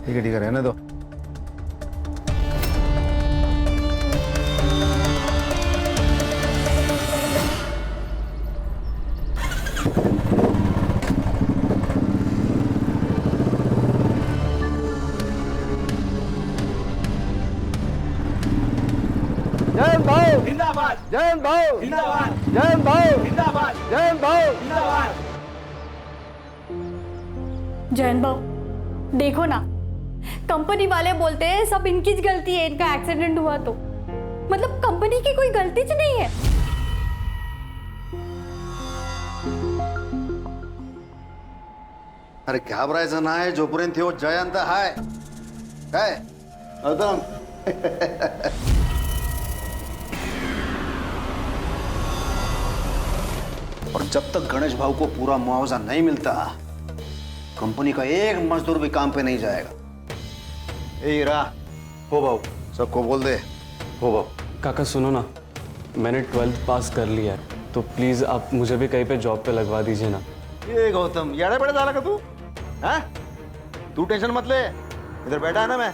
ठीक है रहने दो। जयंत भाऊ जिंदाबाद, जयंत भाऊ जिंदाबाद, जयंत भाऊ जिंदाबाद, जयंत भाऊ जिंदाबाद। जयंत भाऊ देखो ना, कंपनी वाले बोलते हैं सब इनकी गलती है, इनका एक्सीडेंट हुआ तो मतलब कंपनी की कोई गलती ज नहीं है। अरे घाबरायचं नाही, जोपर्यंत हो जयंत हाय काय गौतम। और जब तक गणेश भाऊ को पूरा मुआवजा नहीं मिलता कंपनी का एक मजदूर भी काम पे नहीं जाएगा। ए हीरा, हो भाऊ। सबको बोल दे। हो भाऊ। काका सुनो ना, मैंने 12th पास कर लिया है तो प्लीज आप मुझे भी कहीं पे जॉब पे लगवा दीजिए ना। ये गौतम याड़ा बड़े डाला का तू? हाँ? तू टेंशन मत ले, इधर बैठा है ना मैं।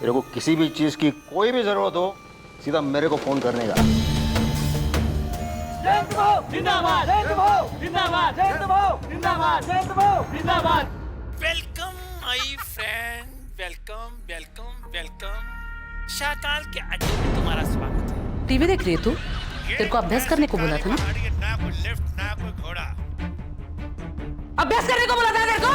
तेरे को किसी भी चीज की कोई भी जरूरत हो सीधा मेरे को फोन करने का। जयंत भाऊ जिंदाबाद, जयंत भाऊ जिंदाबाद, जयंत भाऊ जिंदाबाद, जयंत भाऊ जिंदाबाद। Welcome my friend, welcome welcome welcome. Shakaal के अड्डे में तुम्हारा स्वागत है। टीवी देख रही है तू? तेरे को अभ्यास करने को बोला था ना? ना कोई लिफ्ट ना कोई घोड़ा। अभ्यास करने को बोला था तेरे को?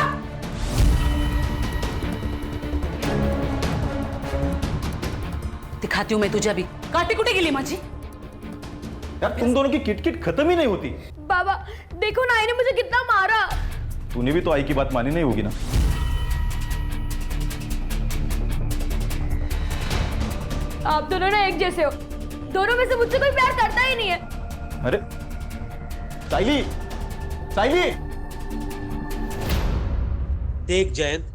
दिखाती हूँ मैं तुझे अभी काटी कुटी गिली माझी। यार तुम दोनों की किटकिट खत्म ही नहीं होती। बाबा देखो ना, इन्हें मुझे कितना मारा। तूने भी तो आई की बात मानी नहीं होगी ना। आप दोनों ना एक जैसे हो, दोनों में से मुझसे कोई प्यार करता ही नहीं है। अरे साइली, साइली। देख जयंत,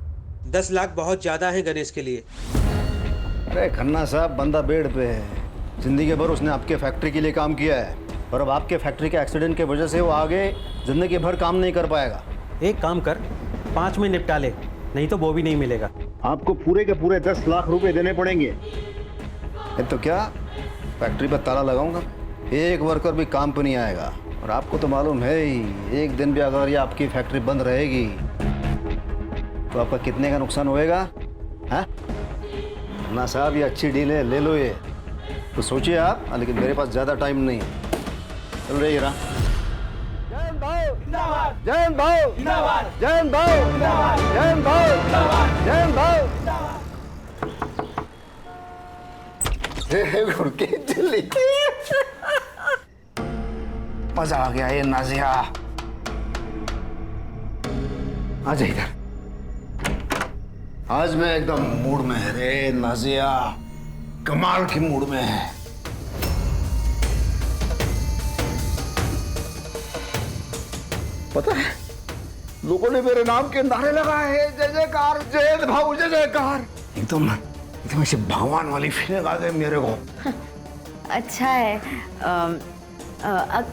10 लाख बहुत ज्यादा है गणेश के लिए। अरे खन्ना साहब, बंदा बेड पे है, जिंदगी भर उसने आपके फैक्ट्री के लिए काम किया है और अब आपके फैक्ट्री के एक्सीडेंट की वजह से वो आगे जिंदगी भर काम नहीं कर पाएगा। एक काम कर, 5 में निपटा ले, नहीं तो वो भी नहीं मिलेगा। आपको पूरे के पूरे 10 लाख रुपए देने पड़ेंगे। ये तो क्या, फैक्ट्री पर ताला लगाऊंगा, एक वर्कर भी काम पर नहीं आएगा। और आपको तो मालूम है ही, एक दिन भी अगर ये आपकी फैक्ट्री बंद रहेगी तो आपका कितने का नुकसान होएगा? हाँ ना साहब, ये अच्छी डील है, ले लो ये। तो सोचिए आप, लेकिन मेरे पास ज़्यादा टाइम नहीं है। चल रही हीरा। जयंत भाऊ जिंदाबाद, जयंत भाऊ जिंदाबाद, जयंत भाऊ जिंदाबाद, जयंत भाऊ जिंदाबाद, जयंत भाऊ। जिंदाबाद। घुड़के चली। मजा आ गया ये नाजिया। आ जा इधर। आज मैं एकदम मूड में है रे नाजिया, कमाल की मूड में है। पता है, लोगों ने मेरे नाम के नारे लगाए हैं, जय जयकार जयंत भाऊ जय जयकार। एकदम एकदम ऐसे भगवान वाली फीलिंग आ गई मेरे को। अच्छा है।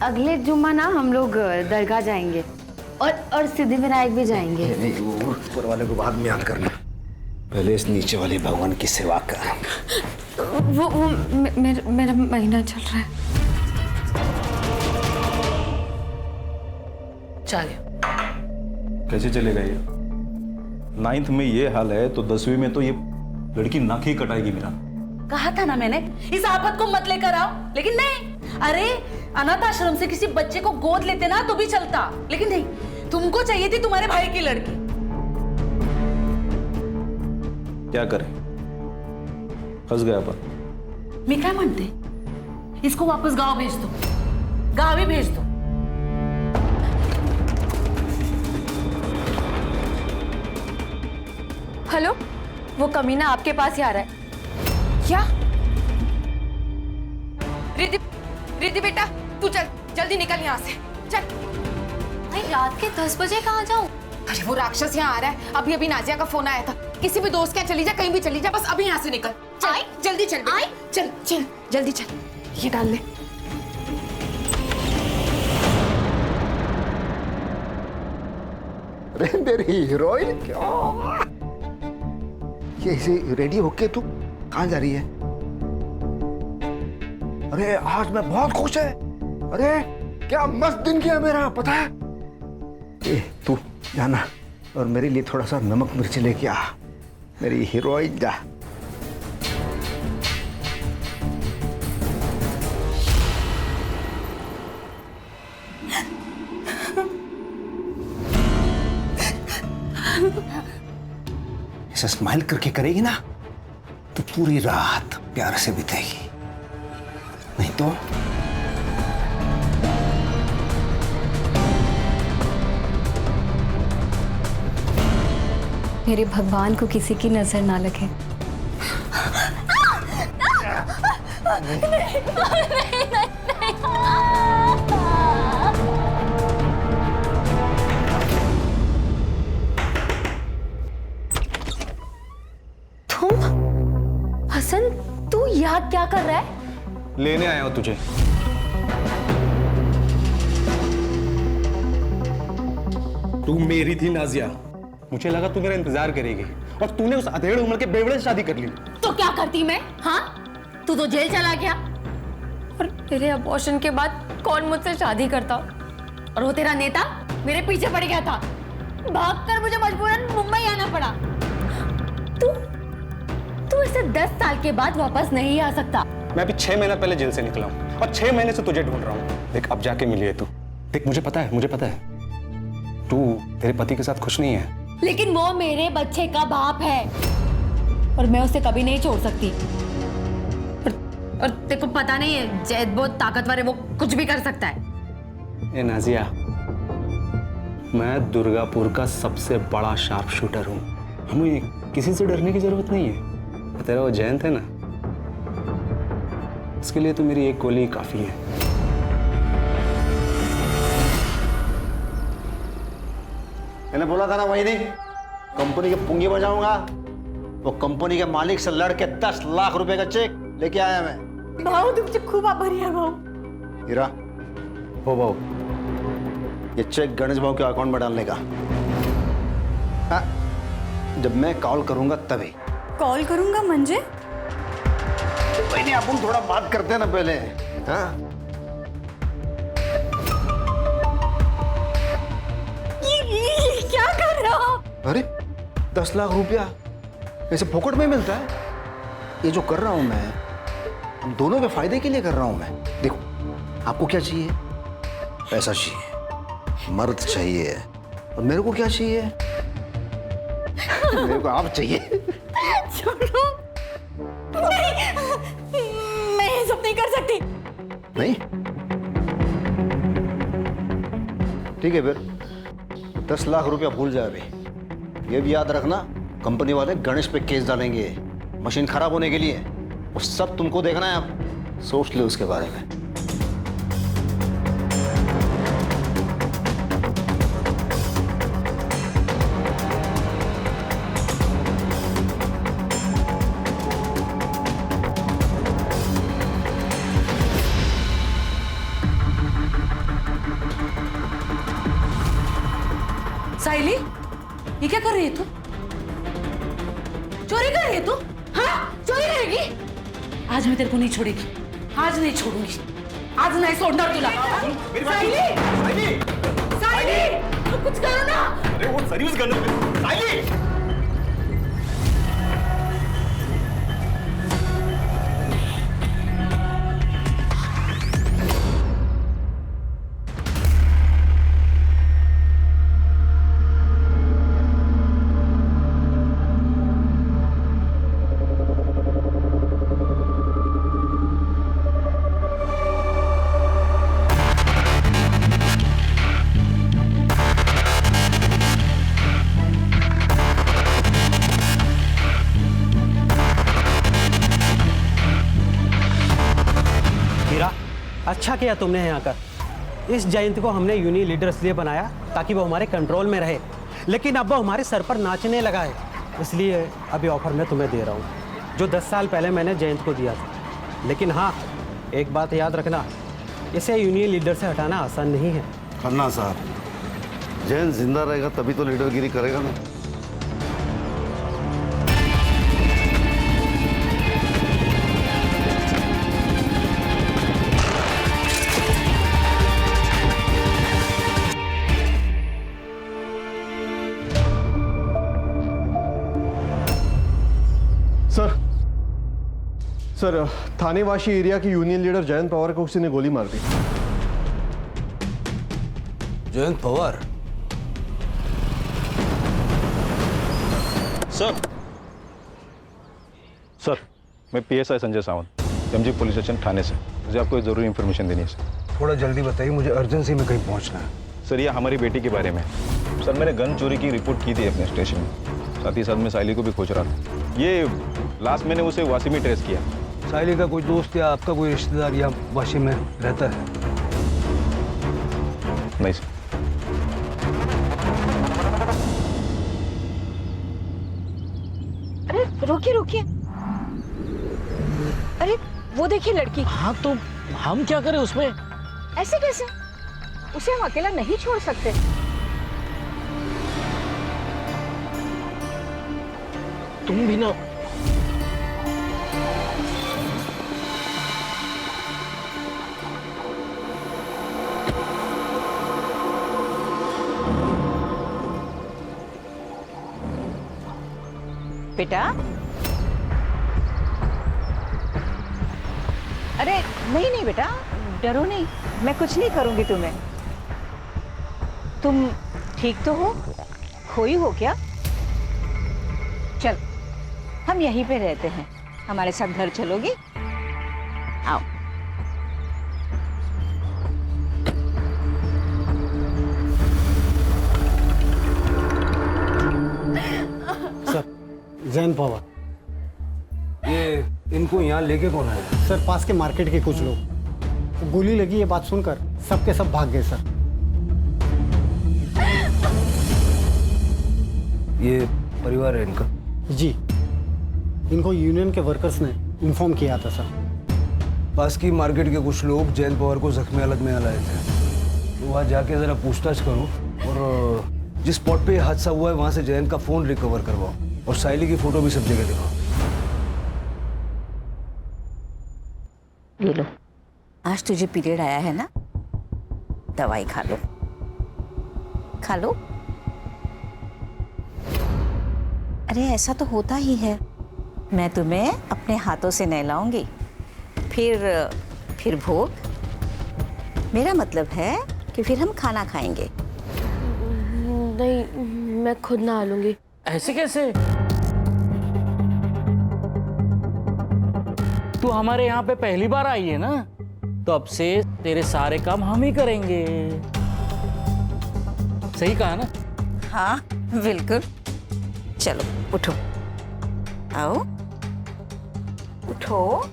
अगले जुम्मा ना हम लोग दरगाह जाएंगे और सिद्धिविनायक भी जाएंगे। नहीं, वो ऊपर वाले को बाद में याद करना, पहले इस नीचे वाले भगवान की सेवा कर। वो मेरा महीना चल रहा है। चल कैसे चलेगा ये? 9th में ये हाल है तो 10वीं में तो ये लड़की नाक ही कटाएगी मेरा। कहा था ना मैंने, इस आफत को मत लेकर आओ, लेकिन नहीं। अरे अनाथ आश्रम से किसी बच्चे को गोद लेते ना तो भी चलता, लेकिन नहीं, तुमको चाहिए थी तुम्हारे भाई की लड़की। क्या करें, फंस गया अपन। मैं क्या मानते, इसको वापस गांव भेज दो, गांव ही भेज दो। हेलो, वो कमीना आपके पास ही आ रहा है क्या? रिद्धि, रिद्धि बेटा तू चल, जल्दी निकल यहाँ से, चल। भाई रात के 10 बजे कहाँ जाऊँ? अरे वो राक्षस यहाँ आ रहा है, अभी अभी नाजिया का फोन आया था। किसी भी दोस्त क्या चली जा, कहीं भी चली जा, बस अभी यहाँ से निकल। चल जल्दी चल बेटा, चल चल जल्दी चल, ये डाल ले। अरे मेरी हीरोइन क्या? ये ऐसे रेडी होके तू कहाँ जा रही है? अरे आज मैं बहुत खुश है। अरे क्या मस्त दिन किया मेरा, पता है? ए तू जाना और मेरे लिए थोड़ा सा नमक मिर्च लेके आ, मेरी हीरोइन जा। ऐसे स्माइल करके करेगी ना तो पूरी रात प्यार से बीतेगी, नहीं तो मेरे भगवान को किसी की नजर ना लगे। तुम हसन, तू यहाँ क्या कर रहा है? लेने आया हूं तुझे। तू मेरी थी नाजिया, मुझे लगा तू मेरा इंतजार करेगी और तूने उस अधेड़ उम्र के बेवड़े से शादी कर ली। तो क्या करती मैं? हाँ, तू तो जेल चला गया। और तेरे अबॉर्शन के बाद कौन मुझसे शादी करता? और वो तेरा नेता मेरे पीछे पड़ गया था, भागकर मुझे मजबूरन मुंबई आना पड़ा। तू ऐसे 10 साल के बाद वापस नहीं आ सकता। मैं अभी 6 महीना पहले जेल से निकला हूँ और 6 महीने से तुझे ढूंढ रहा हूँ। देख अब जाके मिली है तू। देख मुझे पता है तू तेरे पति के साथ खुश नहीं है, लेकिन वो मेरे बच्चे का बाप है और मैं उसे कभी नहीं छोड़ सकती। और तेरे को पता नहीं है, जैद बहुत ताकतवर है, वो कुछ भी कर सकता है। ए नाजिया, मैं दुर्गापुर का सबसे बड़ा शार्प शूटर हूँ, हमें किसी से डरने की जरूरत नहीं है। तेरा वो जयंत है ना, इसके लिए तो मेरी एक गोली काफी है। मैंने बोला था ना वही नहीं, कंपनी की पुंगी बजाऊंगा। वो कंपनी के मालिक से लड़के 10 लाख रुपए का चेक लेके आया मैं। भाऊ तुमचे खूप आभारी आहे भाऊ। हीरा, हो भाऊ, ये चेक गणेश भाऊ के अकाउंट में डालने का। हाँ, जब मैं कॉल करूंगा तभी। कॉल करूंगा म्हणजे? कोई नहीं, अपन थोड़ा बात करते हैं ना पहले। हाँ क्या कर रहा हो? अरे 10 लाख रुपया ऐसे फोकट में मिलता है? ये जो कर रहा हूं मैं, हम दोनों के फायदे के लिए कर रहा हूं मैं। देखो, आपको क्या चाहिए? पैसा चाहिए, मर्द चाहिए, और मेरे को क्या चाहिए? मेरे को आप चाहिए। छोड़ो, नहीं, मैं ये सब नहीं कर सकती। नहीं? ठीक है फिर 10 लाख रुपया भूल जाए। अभी ये भी याद रखना, कंपनी वाले गणेश पे केस डालेंगे मशीन खराब होने के लिए। वो सब तुमको देखना है, आप सोच लो उसके बारे में। साइली, ये क्या कर रही है तू? चोरी कर रही है तू? हाँ, चोरी करेगी? आज मैं तेरे को नहीं छोड़ेगी, आज नहीं छोड़ूंगी, आज नहीं छोड़ना तुला। साइली, साइली, कुछ करो ना। अरे वो सर्विस करने साइली। अच्छा किया तुमने यहाँ कर। इस जयंत को हमने यूनियन लीडर इसलिए बनाया ताकि वो हमारे कंट्रोल में रहे, लेकिन अब वो हमारे सर पर नाचने लगा है। इसलिए अभी ऑफर मैं तुम्हें दे रहा हूँ जो 10 साल पहले मैंने जयंत को दिया था। लेकिन हाँ, एक बात याद रखना, इसे यूनियन लीडर से हटाना आसान नहीं है। खन्ना साहब, जयंत जिंदा रहेगा तभी तो लीडरगिरी करेगा ना। सर, थानेवासी एरिया के यूनियन लीडर जयंत पवार को किसी ने गोली मार दी। जयंत पवार? सर, मैं PSI Sanjay Sawant, MG police station Thane से। मुझे आपको एक ज़रूरी इन्फॉर्मेशन देनी है सर। थोड़ा जल्दी बताइए, मुझे अर्जेंसी में कहीं पहुंचना है। सर, ये हमारी बेटी के बारे में। सर, मैंने गन चोरी की रिपोर्ट की थी अपने स्टेशन में। साथ ही साथ मैं साइली को भी खोज रहा था। ये लास्ट मैंने उसे वासी में ट्रेस किया। साइली का कोई दोस्त या आपका कोई रिश्तेदार या वाशी में रहता है? नहीं सर। अरे रुकिए रुकिए, अरे वो देखिए लड़की। हाँ तो हम क्या करें उसमें? ऐसे कैसे? उसे हम अकेला नहीं छोड़ सकते। तुम भी ना। बेटा, अरे नहीं नहीं बेटा, डरो नहीं, मैं कुछ नहीं करूंगी तुम्हें। तुम ठीक तो हो? खोई हो क्या? चल, हम यहीं पे रहते हैं, हमारे साथ घर चलोगी? आओ। सर, जयंत पवार। ये इनको यहाँ लेके कौन आया? सर, पास के मार्केट के कुछ लोग। गोली लगी ये बात सुनकर सब के सब भाग गए सर। ये परिवार है इनका? जी, इनको यूनियन के वर्कर्स ने इन्फॉर्म किया था सर। पास की मार्केट के कुछ लोग जयंत पवार को जख्मी हालत में लाए थे, तो वहाँ जाके जरा पूछताछ करो और जिस स्पॉट पे हादसा हुआ है वहाँ से जयंत का फोन रिकवर करवाओ और साइली की फोटो भी सब जगह दिखाओ। ये लो, आज तुझे पीरियड आया है ना, दवाई खा लो, खा लो। अरे ऐसा तो होता ही है, मैं तुम्हें अपने हाथों से नहलाऊंगी, फिर भोग। मेरा मतलब है कि फिर हम खाना खाएंगे। नहीं, मैं खुद नहा लूंगी। ऐसे कैसे? तू हमारे यहाँ पे पहली बार आई है ना, तो अब से तेरे सारे काम हम ही करेंगे। सही कहा ना? हाँ बिल्कुल। चलो उठो, आओ उठो।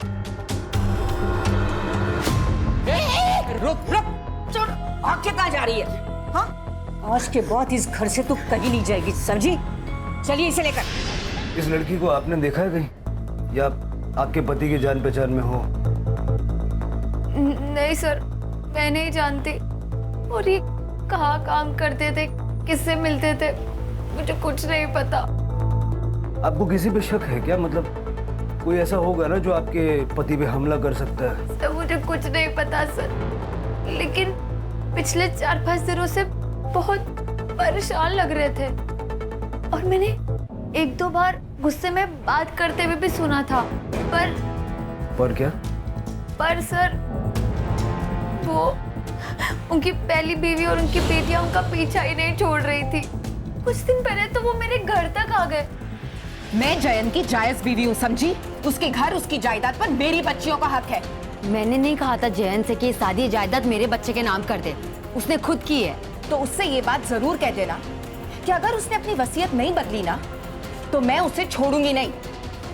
रुक रुक, छोड़, आंखें कहाँ जा रही है? हाँ, आज के बाद इस घर से तू कहीं नहीं जाएगी, समझी? चलिए इसे लेकर। इस लड़की को आपने देखा है कहीं, या आपके पति की जान पहचान में हो? नहीं सर, मैं नहीं जानती। और ये कहाँ काम करते थे, किससे मिलते थे, मुझे कुछ नहीं पता। आपको किसी पे शक है क्या? मतलब कोई ऐसा होगा ना जो आपके पति पे हमला कर सकता है? सर, मुझे कुछ नहीं पता सर, लेकिन पिछले 4-5 दिनों से बहुत परेशान लग रहे थे और मैंने 1-2 बार गुस्से में बात करते हुए भी सुना था। पर क्या? पर सर, वो उनकी पहली बीवी और उनकी बेटियां उनका पीछा ही नहीं छोड़ रही थी। कुछ दिन पहले तो वो मेरे घर तक आ गए। मैं जयंत की जायज बीवी हूँ, समझी? उसके घर, उसकी जायदाद पर मेरी बच्चियों का हक है। मैंने नहीं कहा था जयंत से कि शादी जायदाद मेरे बच्चे के नाम कर दे, उसने खुद की है। तो उससे ये बात जरूर कह देना कि अगर उसने अपनी वसीयत नहीं बदली ना, तो मैं उसे छोड़ूंगी नहीं।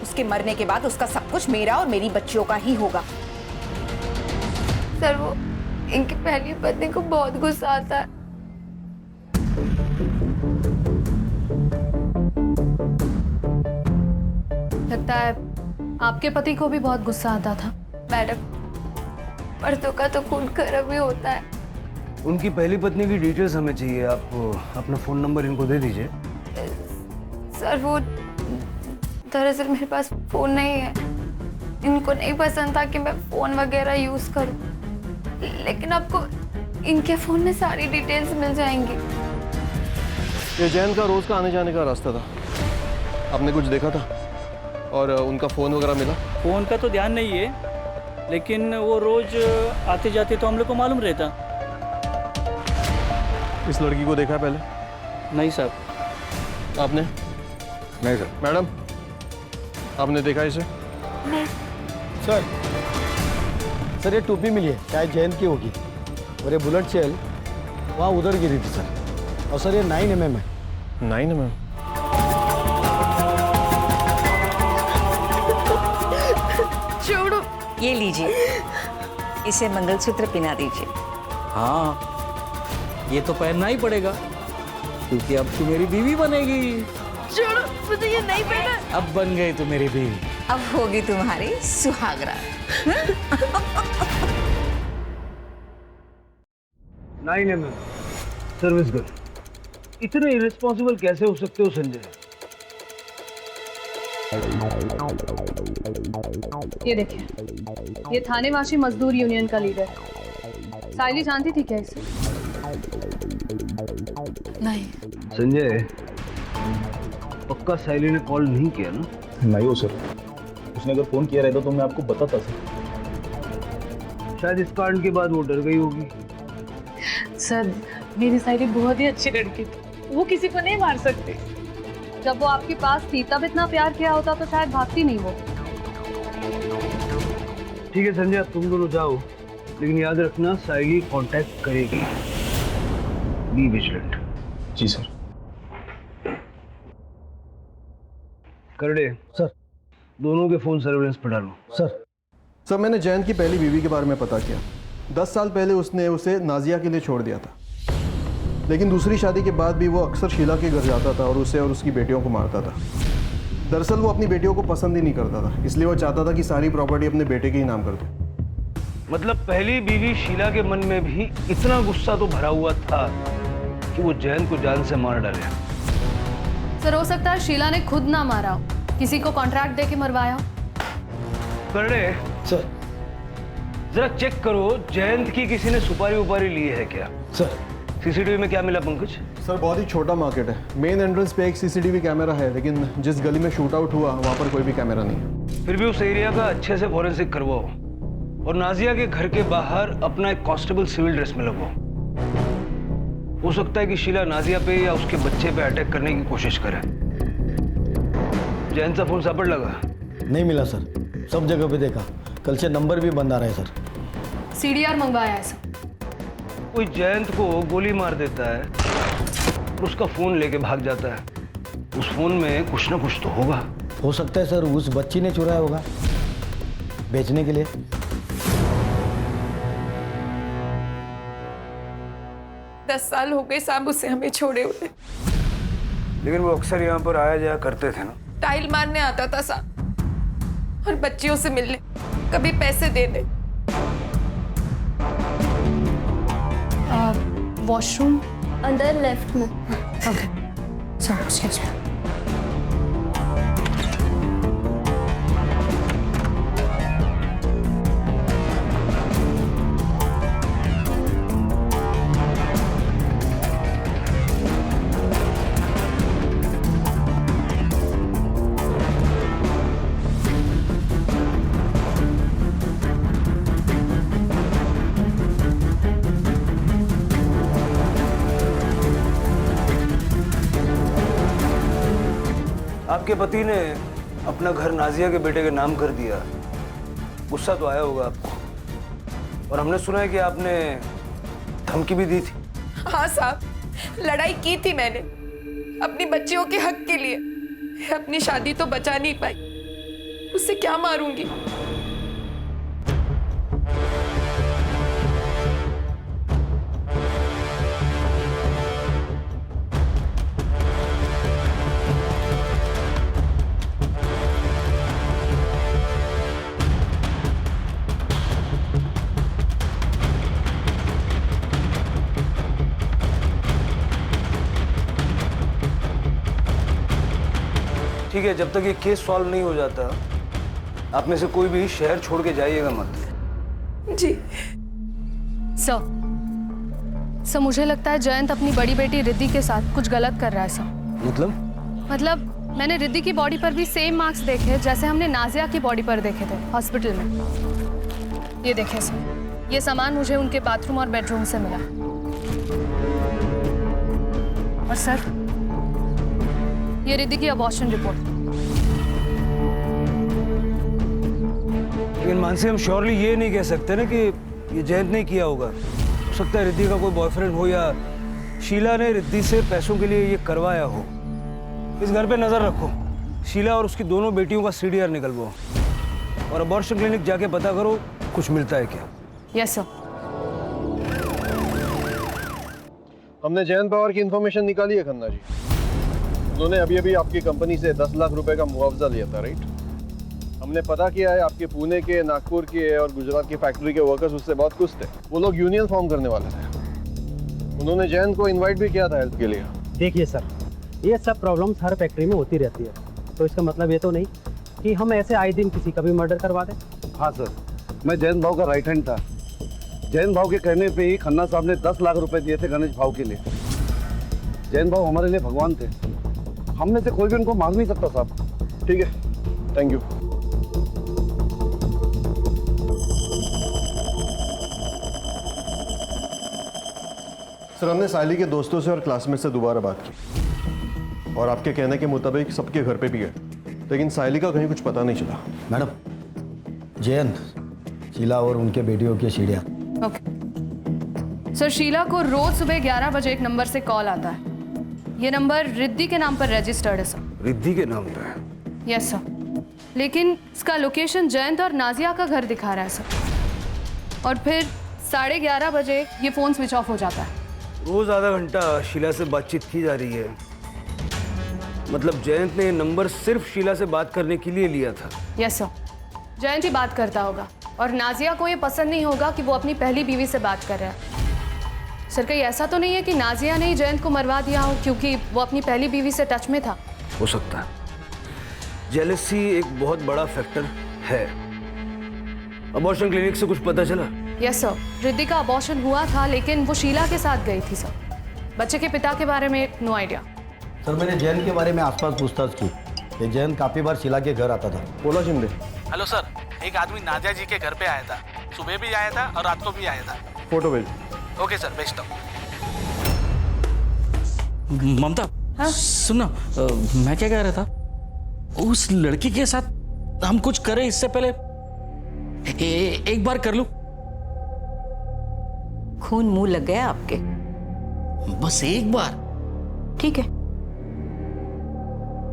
उसके मरने के बाद उसका सब कुछ मेरा और मेरी बच्चियों का ही होगा। सर, वो इनकी पहली पत्नी को बहुत गुस्सा आता है। लगता है आपके पति को भी बहुत गुस्सा आता था। मैडम, मर्दों का तो खून गर्म ही होता है। उनकी पहली पत्नी की डिटेल्स हमें चाहिए। आप अपना फोन नंबर इनको दे दीजिए। सर, वो दरअसल मेरे पास फोन नहीं है। इनको नहीं पसंद था कि मैं फोन वगैरह यूज करूं, लेकिन आपको इनके फोन में सारी डिटेल्स मिल जाएंगी। ये जैन का रोज का आने जाने का रास्ता था, आपने कुछ देखा था? और उनका फ़ोन वगैरह मिला? फोन का तो ध्यान नहीं है, लेकिन वो रोज आते जाते तो हम लोग को मालूम रहता। इस लड़की को देखा है पहले? नहीं साहब। आपने? नहीं सर। मैडम, आपने देखा इसे? नहीं सर ये टोपी मिली है, शायद जयंत की होगी। और ये बुलेट शेल वहाँ उधर गिरी थी सर। और सर ये 9mm है। 9mm? छोड़ो। ये लीजिए, इसे मंगलसूत्र पहना दीजिए। हाँ, ये तो पहनना ही पड़ेगा, क्योंकि अब तू मेरी बीवी बनेगी। छोड़ो, मुझे ये नहीं पहना। अब बन गई तू मेरी बीवी। अब होगी तुम्हारी सुहागरा। 9mm service girl. इतने इरेस्पॉन्सिबल कैसे हो सकते हो संजय? ये देखिए, ये थानेवासी मजदूर यूनियन का लीडर है। साइली जानती थी क्या इसे? नहीं। संजय, पक्का साइली ने कॉल नहीं किया ना? नहीं हो सर, उसने अगर फ़ोन किया रहता तो मैं आपको बताता सर। शायद इस कांड के बाद वो डर गई होगी। सर, मेरी साइली बहुत ही अच्छी लड़की थी, वो किसी को नहीं मार सकती। जब वो आपके पास थी तब इतना प्यार किया होता तो शायद भागती नहीं वो। ठीक है संजय, तुम दोनों जाओ, लेकिन याद रखना साइली कांटेक्ट करेगी। Be vigilant. जी सर। करड़े सर, दोनों के फोन सर्वेलेंस पर डालो। सर, मैंने जयंत की पहली बीवी के बारे में पता किया। 10 साल पहले उसने उसे नाजिया के लिए छोड़ दिया था, लेकिन दूसरी शादी के बाद भी वो अक्सर शीला के घर जाता था और उसे और उसकी बेटियों को मारता था। दरअसल वो अपनी बेटियों को पसंद ही नहीं करता था, इसलिए वो चाहता था कि सारी प्रॉपर्टी अपने बेटे के ही नाम कर दो। मतलब पहली बीवी शीला के मन में भी इतना गुस्सा तो भरा हुआ था कि वो जयंत को जान से मार डाले। सर, हो सकता है शीला ने खुद ना मारा हो, किसी को कॉन्ट्रैक्ट दे के मरवाया हो। करड़े सर, जरा चेक करो जयंत की किसी ने सुपारी उपारी ली है क्या? सर, सीसीटीवी में क्या मिला पंकज? सर, बहुत ही छोटा मार्केट है। मेन एंट्रेंस पे एक सीसीटीवी कैमरा है, लेकिन जिस गली में शूट आउट हुआ वहाँ पर कोई भी कैमरा नहीं है। फिर भी उस एरिया का अच्छे से फॉरेंसिक करवाओ और नाजिया के घर के बाहर अपना एक कांस्टेबल सिविल ड्रेस में लगवाओ। हो सकता है कि शीला नाजिया पे या उसके बच्चे पे अटैक करने की कोशिश करे। जयंत का फोन सापड़ लगा? नहीं मिला सर, सब जगह पे देखा। कल से नंबर भी बंद आ रहा है सर। सीडीआर मंगवाया है सर। कोई जयंत को गोली मार देता है और उसका फोन लेके भाग जाता है। उस फोन में कुछ ना कुछ तो होगा। हो सकता है सर उस बच्ची ने चुराया होगा बेचने के लिए। दस साल हो गए साहब उसे हमें छोड़े हुए। लेकिन वो अक्सर यहाँ पर आया जाया करते थे ना। टाइल मारने आता था साहब और बच्चियों से मिलने, कभी पैसे देने। वॉशरूम अंदर लेफ्ट में। Okay, sorry, excuse me. आपके पति ने अपना घर नाजिया के बेटे के नाम कर दिया, गुस्सा तो आया होगा आपको। और हमने सुना है कि आपने धमकी भी दी थी। हाँ साहब, लड़ाई की थी मैंने अपनी बच्चियों के हक के लिए। अपनी शादी तो बचा नहीं पाई, उससे क्या मारूंगी। ठीक है, जब तक ये केस सॉल्व नहीं हो जाता आप में से कोई भी शहर छोड़ के जाइएगा मत। जी सर, मुझे लगता है जयंत अपनी बड़ी बेटी रिद्धि के साथ कुछ गलत कर रहा है सर। मतलब मैंने रिद्धि की बॉडी पर भी सेम मार्क्स देखे जैसे हमने नाजिया की बॉडी पर देखे थे हॉस्पिटल में। ये देखें सर, ये सामान मुझे उनके बाथरूम और बेडरूम से मिला। और सर, ये रिद्धि की अबॉर्शन रिपोर्ट। लेकिन मानसी, हम श्योरली ये नहीं कह सकते ना कि ये जयंत ने किया होगा। हो सकता है रिद्धि का कोई बॉयफ्रेंड हो या शीला ने रिद्धि से पैसों के लिए ये करवाया हो। इस घर पे नजर रखो, शीला और उसकी दोनों बेटियों का CDR निकलवाओ और अबॉर्शन क्लिनिक जाके पता करो कुछ मिलता है क्या। Yes sir. हमने जयंत पवार की इंफॉर्मेशन निकाली है खन्ना जी। उन्होंने अभी अभी आपकी कंपनी से 10 लाख रुपए का मुआवजा लिया था, राइट? हमने पता किया है आपके पुणे के, नागपुर के और गुजरात की फैक्ट्री के वर्कर्स उससे बहुत खुश थे। वो लोग यूनियन फॉर्म करने वाले थे। उन्होंने जयंत को इनवाइट भी किया था हेल्प के लिए। देखिए सर, ये सब प्रॉब्लम्स हर फैक्ट्री में होती रहती है, तो इसका मतलब ये तो नहीं कि हम ऐसे आए दिन किसी का भी मर्डर करवा दें। हाँ सर, मैं जयंत भाव का राइट हैंड था। जयंत भाव के कहने पे ही खन्ना साहब ने 10 लाख रुपए दिए थे गणेश भाव के लिए। जयंत भाव हमारे लिए भगवान थे, हमने से कोई भी उनको मांग नहीं सकता साहब। ठीक है, थैंक यू। सर, हमने साइली के दोस्तों से और क्लासमेट से दोबारा बात की और आपके कहने के मुताबिक सबके घर पे भी गए, लेकिन साइली का कहीं कुछ पता नहीं चला। मैडम, जयंत, शीला और उनके बेटियों की सीढ़ियाँ। ओके सर, शीला को रोज सुबह 11 बजे एक नंबर से कॉल आता है। ये नंबर रिद्धि के नाम पर रजिस्टर्ड है सर। रिद्धि के नाम पे? यस सर, लेकिन इसका लोकेशन जयंत और नाजिया का घर दिखा रहा है सर। और फिर 11:30 बजे ये फोन स्विच ऑफ हो जाता है। रोज आधा घंटा शीला से बातचीत की जा रही है, मतलब जयंत ने ये नंबर सिर्फ शीला से बात करने के लिए लिया था। यस सर, जयंत ही बात करता होगा और नाजिया को ये पसंद नहीं होगा कि वो अपनी पहली बीवी से बात कर रहा है। सर, कहीं ऐसा तो नहीं है कि नाजिया ने ही जयंत को मरवा दिया हो क्योंकि वो अपनी पहली बीवी से टच में था? हो सकता है, जेलसी एक बहुत बड़ा फैक्टर है। अबॉर्शन क्लिनिक से कुछ पता चला? यस सर, रिद्धि का अबॉर्शन हुआ था लेकिन वो शीला के साथ गई थी सर। बच्चे के पिता के बारे में नो आइडिया। सर, मैंने जयंत के बारे में आसपास पूछताछ की। ये जयंत काफी बार शीला के घर आता था। बोला शिंदे। हेलो सर, एक आदमी नादिया जी के घर पे आया था, सुबह भी आया था और रात को भी आया था। फोटो भेज। ओके सर, भेजता हूँ। ममता, हाँ? सुनना, मैं क्या कह रहा था, उस लड़की के साथ हम कुछ करें इससे पहले एक बार कर लूं। खून मुंह लग गया आपके? बस एक बार। ठीक है,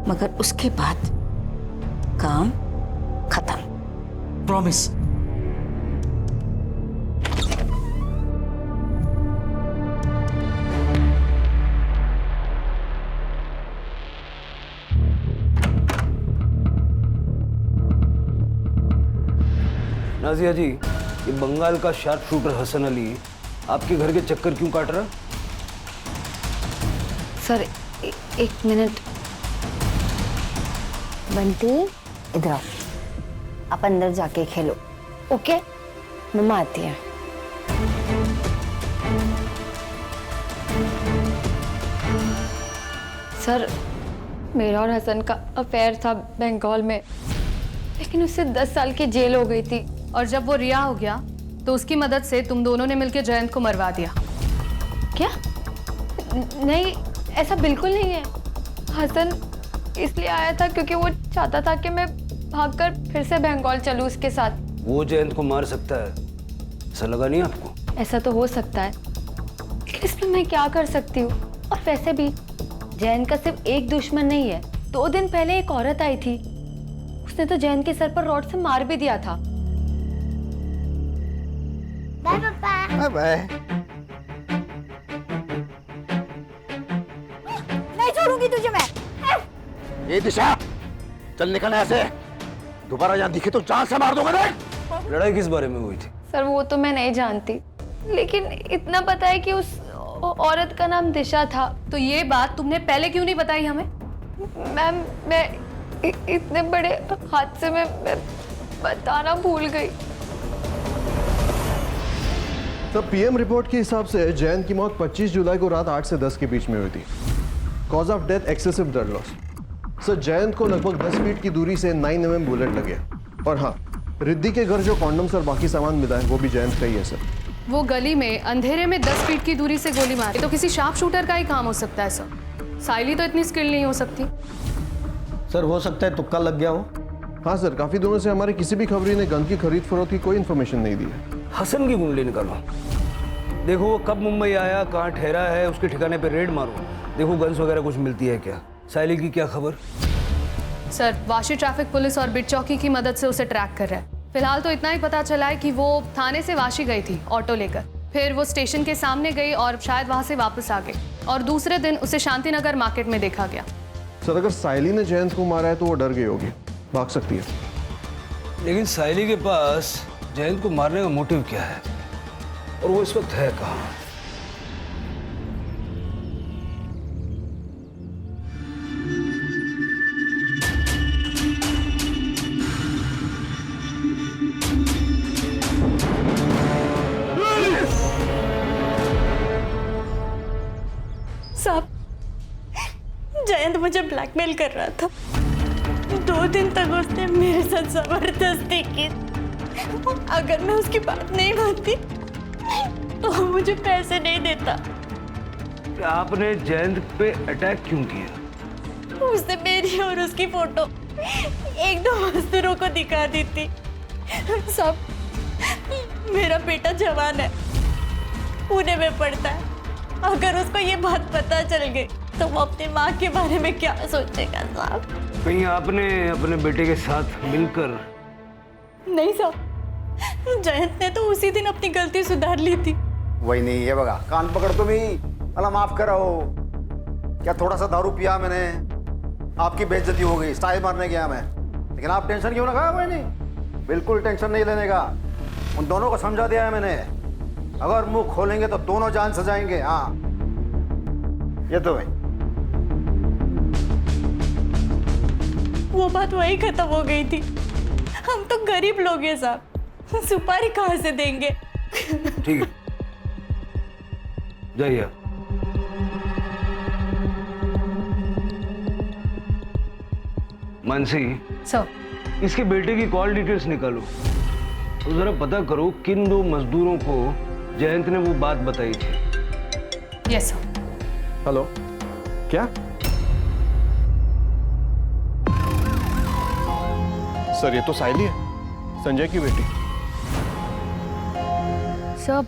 मगर उसके बाद काम खत्म। प्रॉमिस। नाजिया जी, ये बंगाल का शार्प शूटर हसन अली आपके घर के चक्कर क्यों काट रहा? सर, एक मिनट। बंटी, इधर आओ, आप अंदर जाके खेलो। ओके, मम्मा आती है। सर, मेरा और हसन का अफेयर था बंगाल में, लेकिन उससे 10 साल की जेल हो गई थी। और जब वो रिहा हो गया तो उसकी मदद से तुम दोनों ने मिलकर जयंत को मरवा दिया। क्या? नहीं, ऐसा बिल्कुल नहीं है। हसन इसलिए आया था क्योंकि वो चाहता था कि मैं भागकर फिर से बंगाल चलूं उसके साथ। वो जयंत को मार सकता है, ऐसा लगा नहीं आपको? ऐसा तो हो सकता है, लेकिन इसमें मैं क्या कर सकती हूँ? और वैसे भी जयंत का सिर्फ एक दुश्मन नहीं है। 2 दिन पहले एक औरत आई थी, उसने तो जयंत के सर पर रॉड से मार भी दिया था। बाय पापा। बाय। नहीं छोड़ूंगी तुझे मैं। ये दिशा, चल निकल यहाँ से। दोबारा यहाँ दिखे तो जान से मार दूंगा। देख। लड़ाई किस बारे में हुई थी? सर, वो तो मैं नहीं जानती, लेकिन इतना पता है कि उस औरत का नाम दिशा था। तो ये बात तुमने पहले क्यों नहीं बताई हमें? मैम, मैं इतने बड़े हादसे में मैं बताना भूल गई। तब पीएम रिपोर्ट के हिसाब से जयंत की मौत 25 जुलाई को रात 8 से 10 के बीच में हुई थी। Cause of death excessive blood loss. Sir Jayant को लगभग 10 फीट की दूरी से 9 mm बुलेट लगे। और हाँ, रिद्धि के घर जो कॉन्डम्स और बाकी सामान मिला है वो भी जयंत का ही है सर। वो गली में अंधेरे में 10 फीट की दूरी से गोली मारी तो किसी शार्प शूटर का ही काम हो सकता है सर। साइली तो इतनी स्किल नहीं हो सकती। सर हो सकता है तुक्का लग गया हो। हाँ सर, काफी दिनों से हमारे किसी भी खबरी ने गन की खरीद फरोख्त की कोई इन्फॉर्मेशन नहीं दी है। हसन की कुंडली निकालो, देखो वो कब मुंबई आया, कहाँ ठहरा है, उसके ठिकाने पे रेड मारो, देखो गन्स वगैरह कुछ मिलती है क्या। साइली की क्या खबर? सर वाशी ट्रैफिक पुलिस और बिट चौकी की मदद से उसे ट्रैक कर रहा है। फिलहाल तो इतना ही पता चला है कि वो थाने से वाशी गई थी ऑटो लेकर, फिर वो स्टेशन के सामने गई और शायद वहां से वापस आ गई और दूसरे दिन उसे शांतिनगर मार्केट में देखा गया। सर अगर साइली ने जयंत को मारा है तो वो डर गई होगी, भाग सकती है। लेकिन साइली के पास जयंत को मारने का मोटिव क्या है और वो इस वक्त है कहाँ? साहब, जयंत मुझे ब्लैकमेल कर रहा था। 2 दिन तक उसने मेरे साथ जबरदस्ती की। अगर मैं उसकी बात नहीं मानती तो मुझे पैसे नहीं देता। आपने जयंत पे अटैक क्यों किया? उसने मेरी और उसकी फोटो 1-2 मजदूरों को दिखा दी थी। साहब, मेरा बेटा जवान है, पुणे में पढ़ता है। अगर उसको ये बात पता चल गई तो वो अपनी माँ के बारे में क्या सोचेगा साहब? कहीं आपने अपने बेटे के साथ मिलकर? नहीं साहब, जयंत ने तो उसी दिन अपनी गलती सुधार ली थी। वही नहीं, ये बगा कान पकड़ तुम ही। अल्लाह माफ करो, क्या थोड़ा सा दारू पिया मैंने, आपकी बेइज्जती हो गई, स्टाइल मारने गया मैं। लेकिन आप टेंशन क्यों लगा? वही नहीं, बिल्कुल टेंशन नहीं लेने का। उन दोनों को समझा दिया है मैंने, अगर मुंह खोलेंगे तो दोनों जान से जाएंगे। हाँ ये तो भाई, वो बात वही खत्म हो गई थी। हम तो गरीब लोग हैं साहब, सुपारी कहाँ से देंगे? ठीक है, जाइए। मानसी सर, इसके बेटे की कॉल डिटेल्स निकालो तो जरा पता करो किन 2 मजदूरों को जयंत ने वो बात बताई थी। Yes sir. हेलो, क्या? सर ये तो साइली है, संजय की बेटी। सर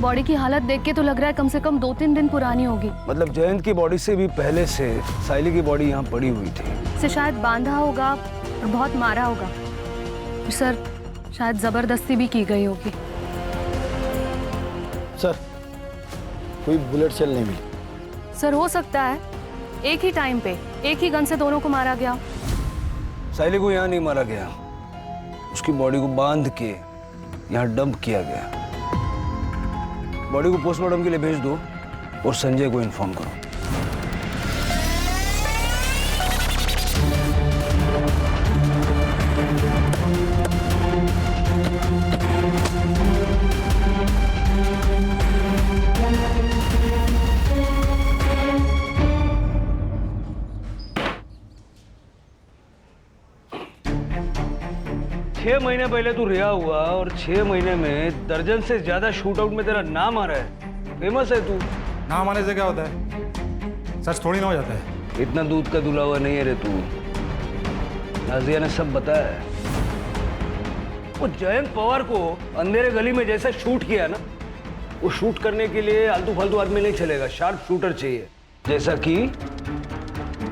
बॉडी की हालत देख के तो लग रहा है कम से कम 2-3 दिन पुरानी होगी। मतलब जयंत की बॉडी से भी पहले से साइली की बॉडी यहाँ पड़ी हुई थी। इसे शायद बांधा होगा और बहुत मारा होगा। और सर शायद जबरदस्ती भी की गई होगी। सर कोई बुलेट सेल नहीं मिली। सर हो सकता है एक ही टाइम पे एक ही गन से दोनों को मारा गया। साइली को यहाँ नहीं मारा गया, उसकी बॉडी को बांध के यहाँ डंप किया गया। बॉडी को पोस्टमार्टम के लिए भेज दो और संजय को इन्फॉर्म करो। 6 महीने पहले तू रिहा हुआ और 6 महीने में दर्जन से ज्यादा शूट आउट में तेरा नाम आ रहा है। फेमस है तू। नाम आने से क्या होता है? सच थोड़ी ना हो जाता है। इतना दूध का दुला हुआ नहीं है रे तू। नाजिया ने सब बताया है। वो जयंत पवार को अंधेरे गली में जैसा शूट किया ना, वो शूट करने के लिए आलतू फालतू आदमी नहीं चलेगा, शार्प शूटर चाहिए, जैसा कि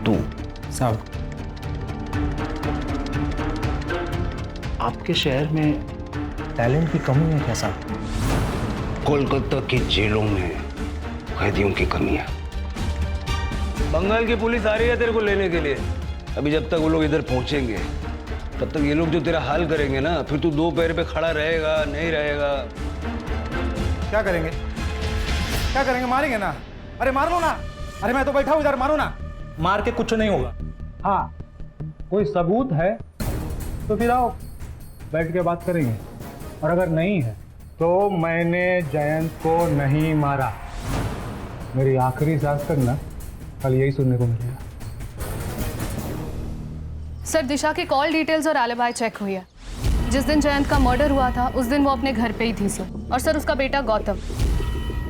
तू। साहब आपके शहर में टैलेंट की कमी है क्या साहब? कोलकाता की जेलों में कैदियों की कमी है। बंगाल की पुलिस आ रही है तेरे को लेने के लिए। अभी जब तक वो लोग इधर पहुंचेंगे तब तक ये लोग जो तेरा हाल करेंगे ना, फिर तू 2 पैर पे खड़ा रहेगा नहीं रहेगा। क्या करेंगे? क्या करेंगे? मारेंगे ना। अरे मार लो ना। अरे मैं तो बैठा हूँ इधर, मारो ना। मार के कुछ नहीं होगा। हाँ कोई सबूत है तो फिर आओ बैठ के बात करेंगे, और अगर नहीं है तो मैंने जयंत को नहीं मारा। मेरी आखिरी सांस तक ना कल यही सुनने को मिलेगा। सर दिशा की कॉल डिटेल्स और एलिबाई चेक हुई है। जिस दिन जयंत का मर्डर हुआ था उस दिन वो अपने घर पे ही थी सर। और सर उसका बेटा गौतम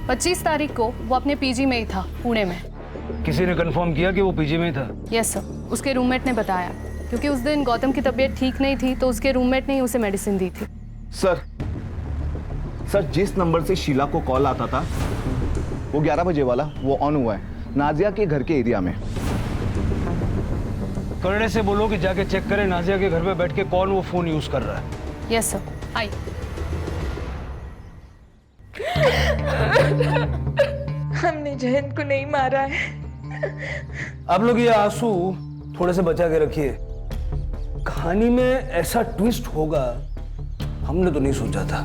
25 तारीख को वो अपने पीजी में ही था, पुणे में। किसी ने कंफर्म किया कि वो पीजी में ही था? यस सर, उसके रूममेट ने बताया, क्योंकि उस दिन गौतम की तबीयत ठीक नहीं थी तो उसके रूममेट ने ही उसे मेडिसिन दी थी। सर जिस नंबर से शीला को कॉल आता था वो 11 बजे वाला वो ऑन हुआ है नाजिया के घर के एरिया में। करने से बोलो कि जाके चेक करे नाजिया के घर पे बैठ के कौन वो फोन यूज कर रहा है। यस सर, आइए। हमने जयंत को नहीं मारा है। आप लोग ये आंसू थोड़े से बचा के रखिए। कहानी में ऐसा ट्विस्ट होगा हमने तो नहीं सोचा था।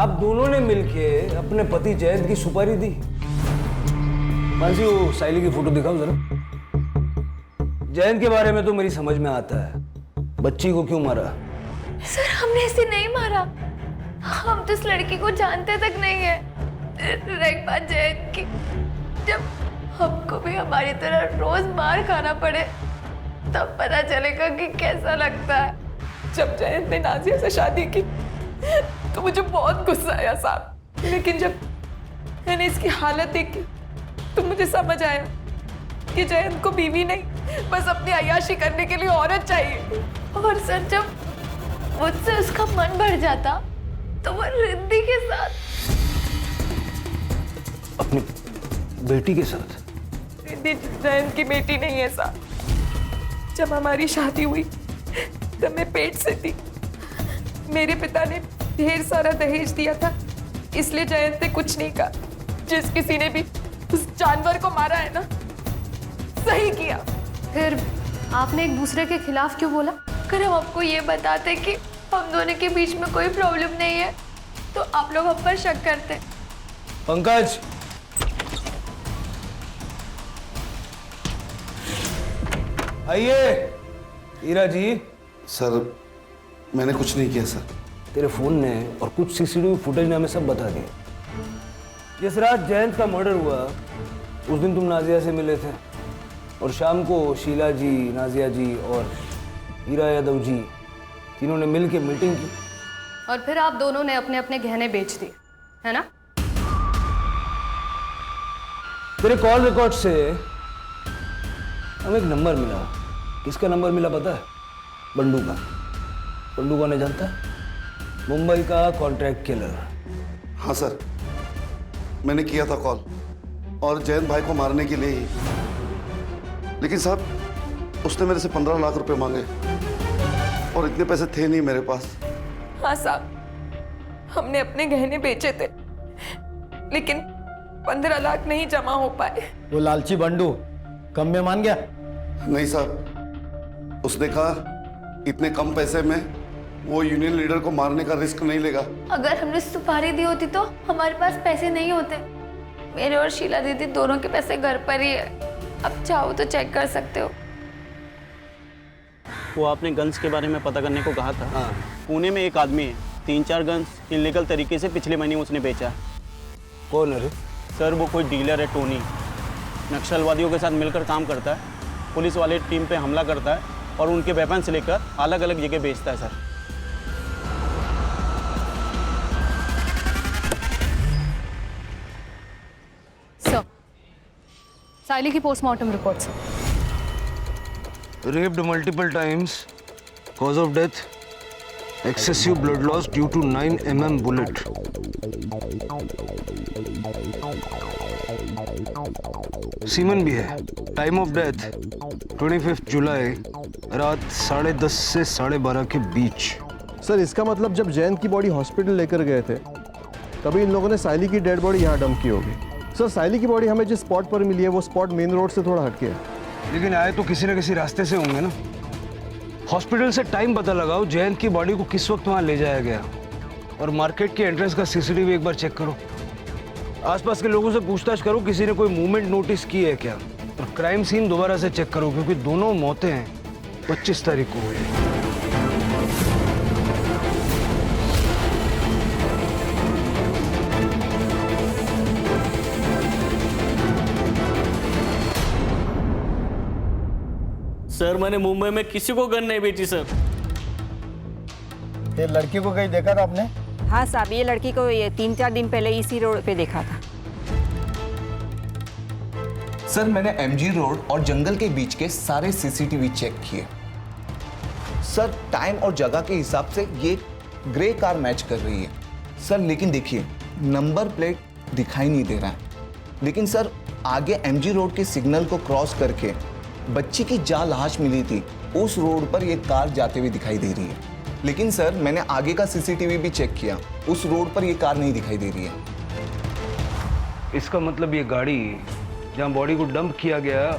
आप दोनों ने मिलके अपने पति जयंत की सुपारी दी। मानसी वो साइली की फोटो दिखाओ जरा। जयंत के बारे में तो मेरी समझ में आता है, बच्ची को क्यों मारा? सर हमने इसे नहीं मारा, हम तो इस लड़की को जानते तक नहीं है। एक बात जयंत की, जब हमको भी हमारी तरह रोज मार खाना पड़े तब पता चलेगा कि कैसा लगता है। जब जयंत ने नाजिया से शादी की तो मुझे बहुत गुस्सा आया साहब, लेकिन जब मैंने इसकी हालत देखी तो मुझे समझ आया कि जयंत को बीवी नहीं बस अपनी अय्याशी करने के लिए औरत चाहिए। और सर जब मुझसे उसका मन भर जाता तो वो रिद्धि के साथ, अपनी बेटी के साथ? रिद्धि जयंत की बेटी नहीं है साहब। जब हमारी शादी हुई तब मैं पेट से थी। मेरे पिता ने ढेर सारा दहेज दिया था, इसलिए जयंत ने कुछ नहीं कहा। जिस किसी ने भी उस जानवर को मारा है ना, सही किया। फिर आपने एक दूसरे के खिलाफ क्यों बोला? अगर हम आपको ये बताते कि हम दोनों के बीच में कोई प्रॉब्लम नहीं है तो आप लोग हम पर शक करते। पंकज, आइए। हीरा जी। सर मैंने कुछ नहीं किया सर। तेरे फोन ने और कुछ सीसीटीवी फुटेज ने हमें सब बता दिया। जिस रात जयंत का मर्डर हुआ उस दिन तुम नाजिया से मिले थे और शाम को शीला जी, नाजिया जी और हीरा यादव जी तीनों ने मिलकर मीटिंग की। और फिर आप दोनों ने अपने अपने गहने बेच दिए, है ना? तेरे कॉल रिकॉर्ड से हमें एक नंबर मिला। किसका नंबर मिला पता है? बंडू का। बंडू कौन है जानता है? मुंबई का कॉन्ट्रैक्ट किलर। हाँ सर, मैंने किया था कॉल और जयंत भाई को मारने के लिए ही। लेकिन साहब उसने मेरे से 15 लाख रुपए मांगे और इतने पैसे थे नहीं मेरे पास। हाँ साहब, हमने अपने गहने बेचे थे लेकिन 15 लाख नहीं जमा हो पाए। वो लालची बंडू कम में मान गया? नहीं साहब, उसने कहा इतने कम पैसे में वो यूनियन लीडर को मारने का रिस्क नहीं लेगा। अगर हमने सुपारी दी होती तो हमारे पास पैसे नहीं होते। मेरे और शीला दीदी दोनों के पैसे घर पर ही है, अब चाहो तो चेक कर सकते हो। वो आपने गन्स के बारे में पता करने को कहा था। हाँ। पुणे में एक आदमी है, 3-4 गन्स इलीगल तरीके से पिछले महीने उसने बेचा। कौन है रे? सर वो कोई डीलर है, टोनी। नक्सलवादियों के साथ मिलकर काम करता है, पुलिस वाले टीम पे हमला करता है और उनके वेपन्स लेकर अलग अलग जगह बेचता है सर। साइली की पोस्टमार्टम रिपोर्ट से raped multiple times, cause of death excessive blood loss due to 9 mm bullet. Semen भी है। टाइम ऑफ डेथ 25 जुलाई रात 10:30 से 12:30 के बीच। सर इसका मतलब जब जयंत की बॉडी हॉस्पिटल लेकर गए थे तभी इन लोगों ने साइली की डेड बॉडी यहाँ डंप की होगी। सर साइली की बॉडी हमें जिस स्पॉट पर मिली है वो स्पॉट मेन रोड से थोड़ा हटके है। लेकिन आए तो किसी न किसी रास्ते से होंगे ना। हॉस्पिटल से टाइम पता लगाओ, जयंत की बॉडी को किस वक्त वहां ले जाया गया, और मार्केट के एंट्रेंस का सीसीटीवी एक बार चेक करो। आसपास के लोगों से पूछताछ करो किसी ने कोई मूवमेंट नोटिस की है क्या, और क्राइम सीन दोबारा से चेक करो क्योंकि दोनों मौतें 25 तारीख को हुई हैं। सर मैंने मुंबई में किसी को गन नहीं बेची सर। ये लड़की को कहीं देखा था आपने? हाँ साहब, ये लड़की को ये 3-4 दिन पहले इसी रोड पे देखा था। सर मैंने एमजी रोड और जंगल के बीच के सारे सीसीटीवी चेक किए। सर टाइम और जगह के हिसाब से ये ग्रे कार मैच कर रही है सर, लेकिन देखिए नंबर प्लेट दिखाई नहीं दे रहा है। लेकिन सर आगे एमजी रोड के सिग्नल को क्रॉस करके बच्ची की जहाँ लाश मिली थी उस रोड पर ये कार जाते हुए दिखाई दे रही है। लेकिन सर मैंने आगे का सीसीटीवी भी चेक किया, उस रोड पर ये कार नहीं दिखाई दे रही है। इसका मतलब ये गाड़ी जहाँ बॉडी को डंप किया गया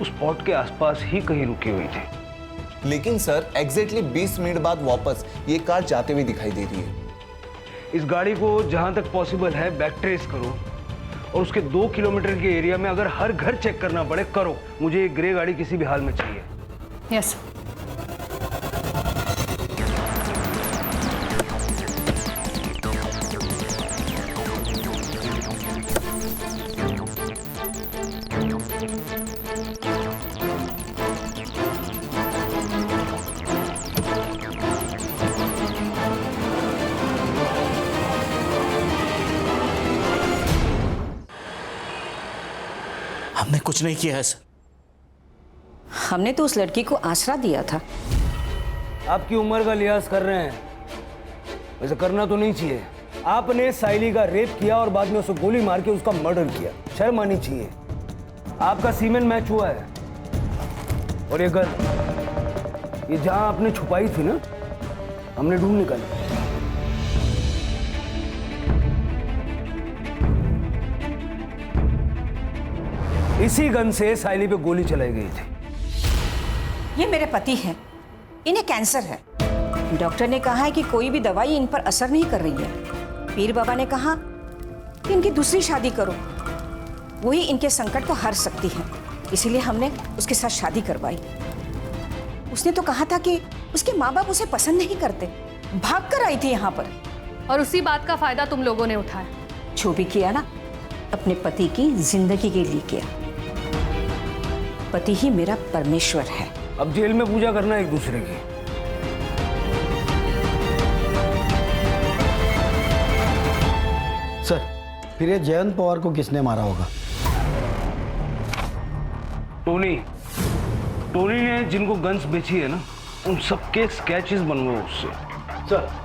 उस स्पॉट के आसपास ही कहीं रुकी हुई थी। लेकिन सर एग्जैक्टली 20 मिनट बाद वापस ये कार जाते हुए दिखाई दे रही है। इस गाड़ी को जहां तक पॉसिबल है बैक ट्रेस करो और उसके 2 किलोमीटर के एरिया में अगर हर घर चेक करना पड़े करो। मुझे ये ग्रे गाड़ी किसी भी हाल में चाहिए। यस। हमने कुछ नहीं किया है सर। हमने तो उस लड़की को आसरा दिया था। आपकी उम्र का लिहाज कर रहे हैं, वैसे करना तो नहीं चाहिए। आपने साइली का रेप किया और बाद में उसे गोली मार के उसका मर्डर किया, शर्म आनी चाहिए। आपका सीमेन मैच हुआ है और ये गन ये जहां आपने छुपाई थी ना, हमने ढूंढ निकाली। इसी गन से साइली पे गोली चलाई गई थी। ये मेरे पति हैं, इन्हें कैंसर है। डॉक्टर ने कहा है कि कोई भी दवाई इन पर असर नहीं कर रही है। पीर बाबा ने कहा कि इनकी दूसरी शादी करो, वही इनके संकट को हर सकती है। इसीलिए हमने उसके साथ शादी करवाई। उसने तो कहा था कि उसके माँ बाप उसे पसंद नहीं करते, भाग कर आई थी यहाँ पर। और उसी बात का फायदा तुम लोगों ने उठाया। जो भी किया ना, अपने पति की जिंदगी के लिए किया। पति ही मेरा परमेश्वर है। अब जेल में पूजा करना एक दूसरे की। सर फिर ये जयंत पवार को किसने मारा होगा? टोनी ने जिनको गन्स बेची है ना, उन सबके स्केचेस बनवाओ उससे। सर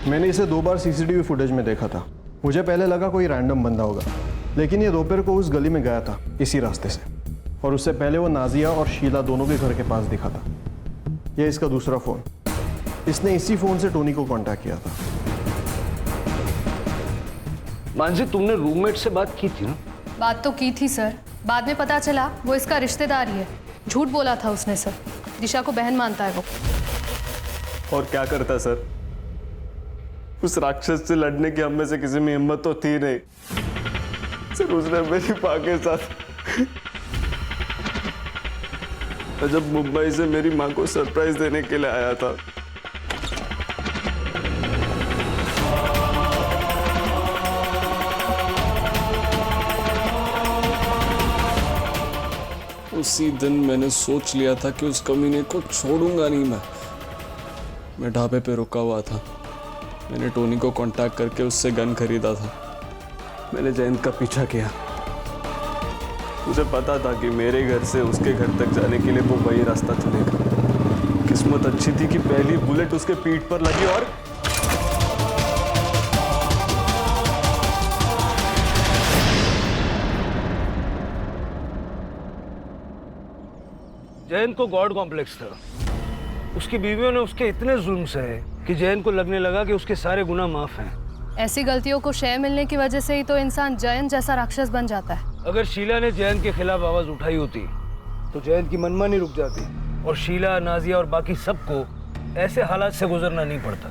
मैंने इसे 2 बार सीसीटीवी फुटेज में देखा था। मुझे पहले लगा कोई रैंडम बंदा होगा, लेकिन ये दोपहर को उस गली में गया था इसी रास्ते से, और उससे पहले वो नाजिया और शीला दोनों के घर के पास दिखा था। ये इसका दूसरा फ़ोन, इसने इसी फ़ोन से टोनी को कांटेक्ट किया था। मानसी, तुमने रूममेट से बात की थी ना? बात तो की थी सर, बाद में पता चला वो इसका रिश्तेदार ही है। झूठ बोला था उसने सर। दिशा को बहन मानता है वो। और क्या करता सर? उस राक्षस से लड़ने की हम में से किसी में हिम्मत तो थी नहीं सर। उसने मेरी माँ के साथ, जब मुंबई से मेरी माँ को सरप्राइज देने के लिए आया था, उसी दिन मैंने सोच लिया था कि उस कमीने को छोड़ूंगा नहीं। मैं ढाबे पे रुका हुआ था। मैंने टोनी को कांटेक्ट करके उससे गन खरीदा था। मैंने जयंत का पीछा किया। मुझे पता था कि मेरे घर से उसके घर तक जाने के लिए वो वही रास्ता चुनेगा। किस्मत अच्छी थी कि पहली बुलेट उसके पीठ पर लगी और जयंत को गॉड कॉम्प्लेक्स था। उसकी बीवियों ने उसके इतने जुल्म सहे कि जयंत को लगने लगा कि उसके सारे गुनाह माफ हैं। ऐसी गलतियों को शय मिलने की वजह से ही तो इंसान जयंत जैसा राक्षस बन जाता है। अगर शीला ने जयंत के खिलाफ आवाज उठाई होती तो जयंत की मनमानी रुक जाती और शीला, नाजिया और बाकी सबको ऐसे हालात से गुजरना नहीं पड़ता।